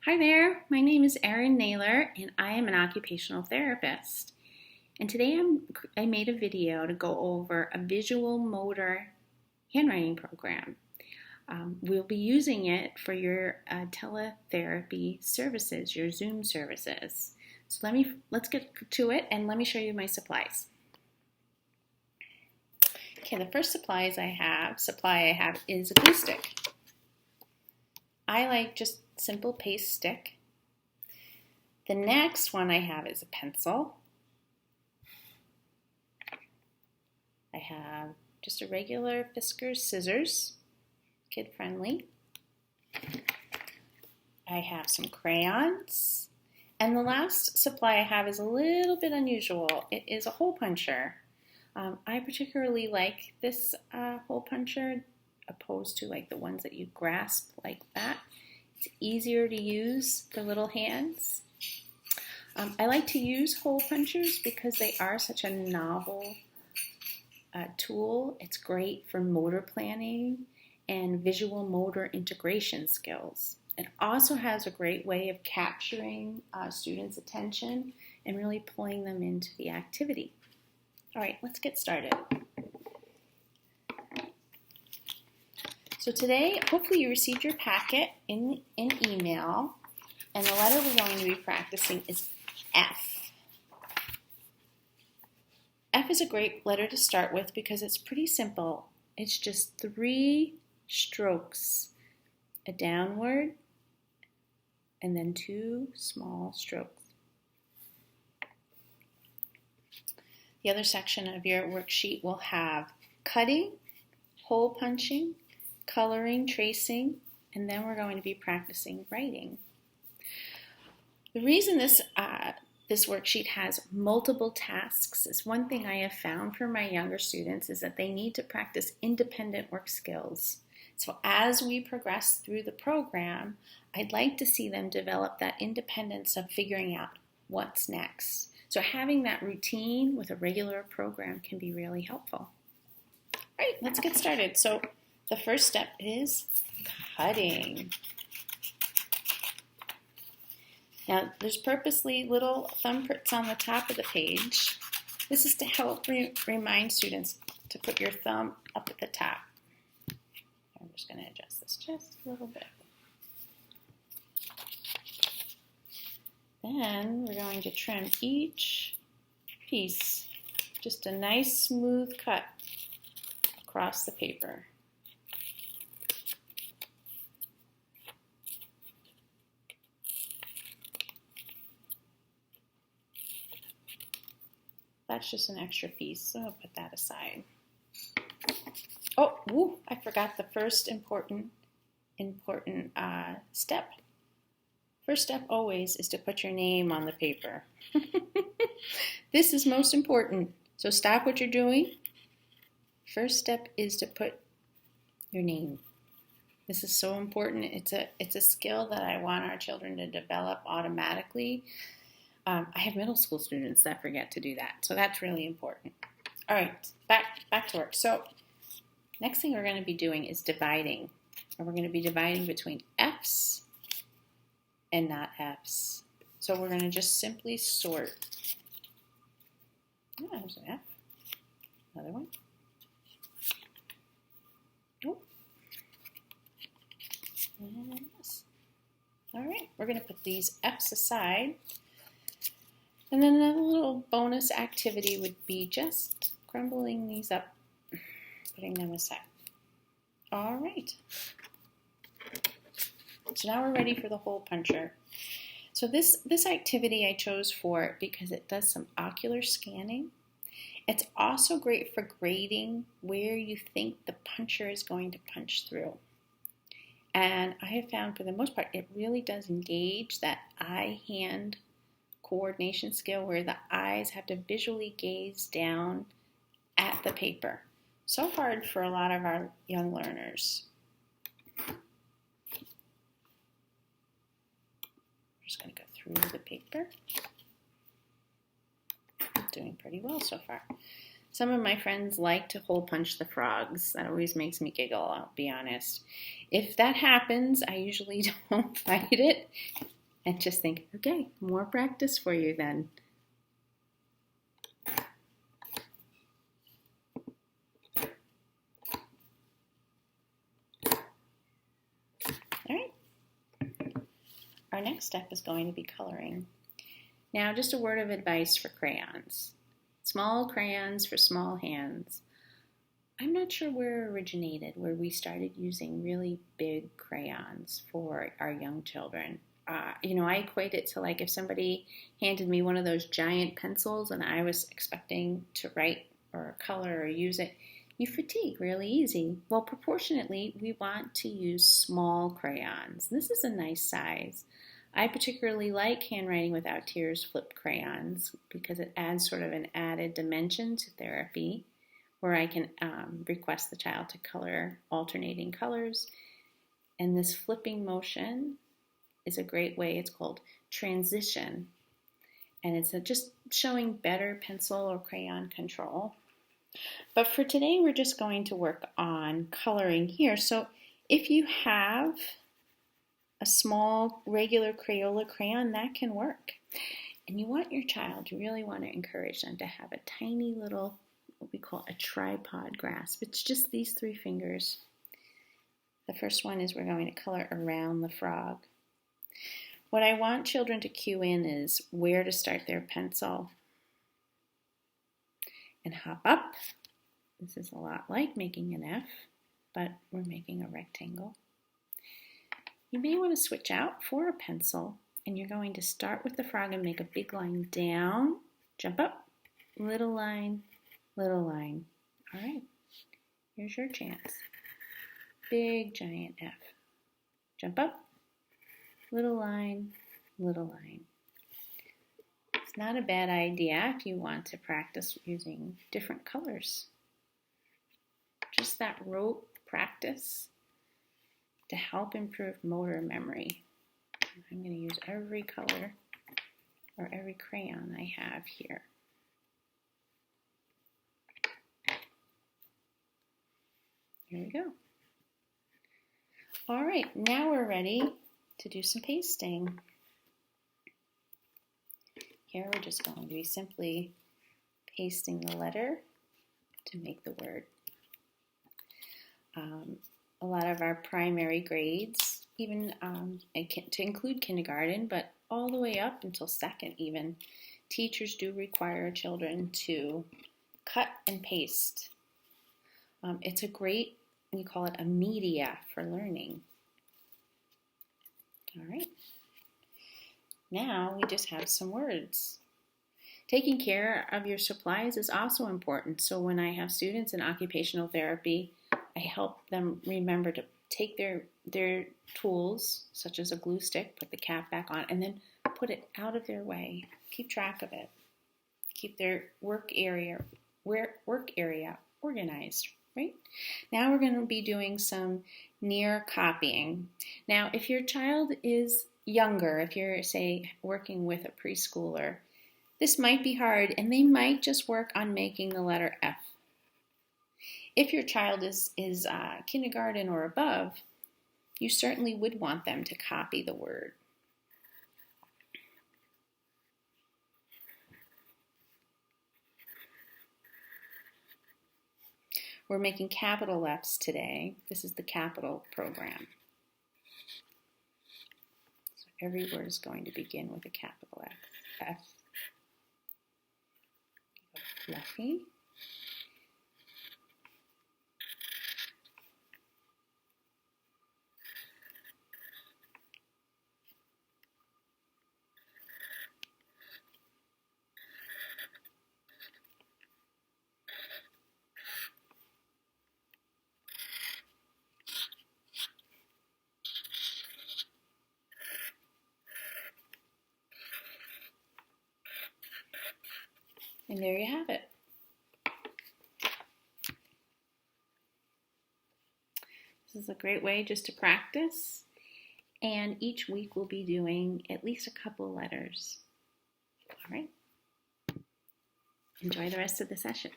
Hi there, my name is Erin Naylor and I am an occupational therapist. And today I made a video to go over a visual motor handwriting program. We'll be using it for your teletherapy services, your Zoom services. So let's get to it and let me show you my supplies. Okay, the first supply I have is a glue stick. I like just simple paste stick. The next one I have is a pencil. I have just a regular Fiskars scissors, kid friendly. I have some crayons. And the last supply I have is a little bit unusual. It is a hole puncher. I particularly like this hole puncher opposed to like the ones that you grasp like that. It's easier to use for little hands. I like to use hole punchers because they are such a novel tool. It's great for motor planning and visual motor integration skills. It also has a great way of capturing students' attention and really pulling them into the activity. All right, let's get started. So today, hopefully you received your packet in email, and the letter we're going to be practicing is F. F is a great letter to start with because it's pretty simple. It's just 3 strokes, a downward, and then 2 small strokes. The other section of your worksheet will have cutting, hole punching, coloring, tracing, and then we're going to be practicing writing. The reason this worksheet has multiple tasks is one thing I have found for my younger students is that they need to practice independent work skills. So as we progress through the program, I'd like to see them develop that independence of figuring out what's next. So having that routine with a regular program can be really helpful. All right, let's get started. So the first step is cutting. Now, there's purposely little thumbprints on the top of the page. This is to help remind students to put your thumb up at the top. I'm just going to adjust this just a little bit. Then we're going to trim each piece. Just a nice smooth cut across the paper. That's just an extra piece, so I'll put that aside. Oh, I forgot the first important step. First step always is to put your name on the paper. This is most important, so stop what you're doing. First step is to put your name. This is so important. It's a skill that I want our children to develop automatically. I have middle school students that forget to do that, so that's really important. All right, back to work. So next thing we're going to be doing is dividing, and we're going to be dividing between F's and not F's. So we're going to just simply sort. Oh, there's an F. Another one. Oh. And this. All right, we're going to put these F's aside. And then another little bonus activity would be just crumbling these up, putting them aside. All right. So now we're ready for the hole puncher. So this activity I chose for it because it does some ocular scanning. It's also great for grading where you think the puncher is going to punch through. And I have found for the most part it really does engage that eye-hand coordination skill where the eyes have to visually gaze down at the paper. So hard for a lot of our young learners. I'm just going to go through the paper. I'm doing pretty well so far. Some of my friends like to hole punch the frogs. That always makes me giggle, I'll be honest. If that happens, I usually don't fight it and just think, okay, more practice for you then. All right. Our next step is going to be coloring. Now, just a word of advice for crayons. Small crayons for small hands. I'm not sure where it originated, where we started using really big crayons for our young children. I equate it to like if somebody handed me one of those giant pencils and I was expecting to write or color or use it, you fatigue really easy. Well, proportionately, we want to use small crayons. This is a nice size. I particularly like Handwriting Without Tears flip crayons because it adds sort of an added dimension to therapy where I can request the child to color alternating colors. And this flipping motion is a great way. It's called transition. And it's just showing better pencil or crayon control. But for today, we're just going to work on coloring here. So if you have a small regular Crayola crayon, that can work. And you want your child, you really want to encourage them to have a tiny little, what we call a tripod grasp. It's just these 3 fingers. The first one is we're going to color around the frog. What I want children to cue in is where to start their pencil and hop up. This is a lot like making an F, but we're making a rectangle. You may want to switch out for a pencil, and you're going to start with the frog and make a big line down, jump up, little line, little line. All right, here's your chance. Big giant F. Jump up, little line, little line. It's not a bad idea if you want to practice using different colors. Just that rote practice to help improve motor memory. I'm going to use every color or every crayon I have here. Here we go. All right, now we're ready to do some pasting. Here we're just going to be simply pasting the letter to make the word. A lot of our primary grades, even to include kindergarten, but all the way up until 2nd even, teachers do require children to cut and paste. It's a great, we call it a media for learning. All right. Now we just have some words. Taking care of your supplies is also important. So when I have students in occupational therapy, I help them remember to take their tools, such as a glue stick, put the cap back on, and then put it out of their way. Keep track of it. Keep their work area organized, right? Now we're going to be doing some near copying. Now, if your child is younger, if you're, say, working with a preschooler, this might be hard, and they might just work on making the letter F. If your child is kindergarten or above, you certainly would want them to copy the word. We're making capital F's today. This is the capital program. So every word is going to begin with a capital F. Fluffy. And there you have it. This is a great way just to practice. And each week we'll be doing at least a couple letters. All right. Enjoy the rest of the session.